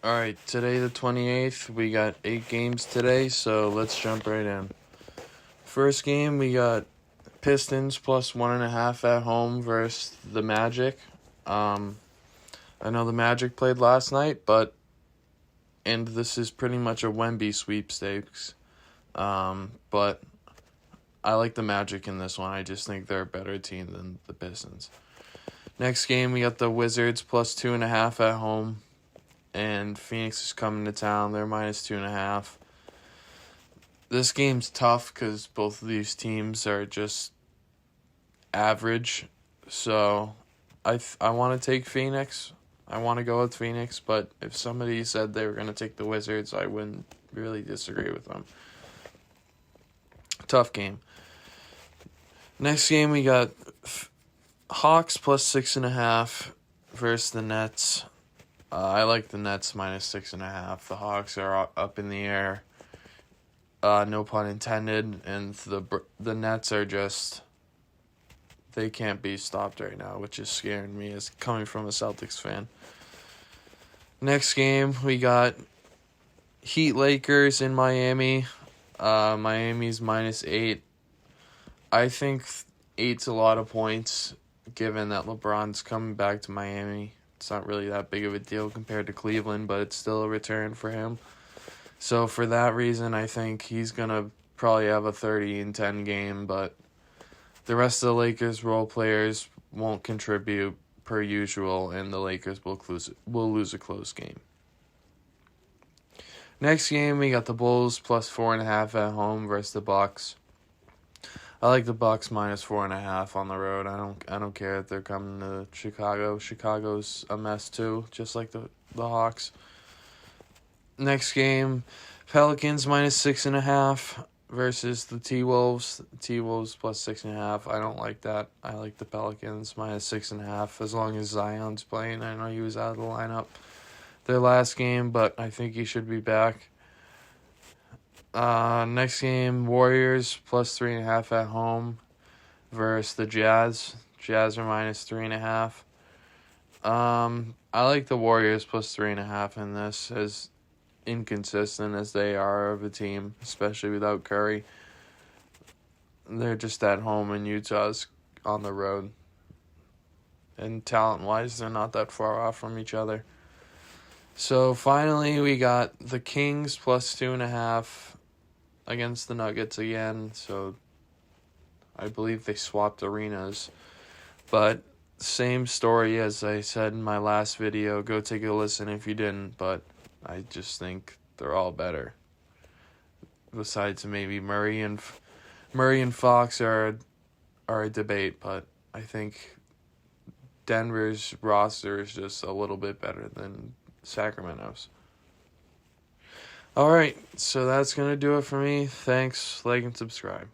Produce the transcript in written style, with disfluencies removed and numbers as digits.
Alright, today the 28th, we got 8 games today, so let's jump right in. First game, we got Pistons plus 1.5 at home versus the Magic. I know the Magic played last night, and this is pretty much a Wemby sweepstakes. But I like the Magic in this one. I just think they're a better team than the Pistons. Next game, we got the Wizards plus 2.5 at home. And Phoenix is coming to town. They're minus 2.5. This game's tough because both of these teams are just average. So I want to take Phoenix. I want to go with Phoenix. But if somebody said they were going to take the Wizards, I wouldn't really disagree with them. Tough game. Next game, we got Hawks plus 6.5 versus the Nets. I like the Nets minus 6.5. The Hawks are up in the air. No pun intended. And the Nets are just, they can't be stopped right now, which is scaring me as coming from a Celtics fan. Next game, we got Heat Lakers in Miami. Miami's minus 8. I think 8's a lot of points, given that LeBron's coming back to Miami. It's not really that big of a deal compared to Cleveland, but it's still a return for him. So for that reason, I think he's going to probably have a 30-10 game, but the rest of the Lakers role players won't contribute per usual, and the Lakers will lose a close game. Next game, we got the Bulls plus 4.5 at home versus the Bucks. I like the Bucks minus 4.5 on the road. I don't care if they're coming to Chicago. Chicago's a mess too, just like the Hawks. Next game, Pelicans minus 6.5 versus the T-Wolves. T-Wolves plus 6.5. I don't like that. I like the Pelicans minus 6.5 as long as Zion's playing. I know he was out of the lineup their last game, but I think he should be back. Next game, Warriors plus 3.5 at home versus the Jazz. Jazz are minus 3.5. I like the Warriors plus 3.5 in this, as inconsistent as they are of a team, especially without Curry. They're just at home, and Utah's on the road. And talent-wise, they're not that far off from each other. So finally, we got the Kings plus 2.5 against the Nuggets again. So I believe they swapped arenas. But same story as I said in my last video. Go take a listen if you didn't. But I just think they're all better. Besides maybe Murray and Fox are a debate. But I think Denver's roster is just a little bit better than Sacramento's. Alright, so that's going to do it for me. Thanks, like, and subscribe.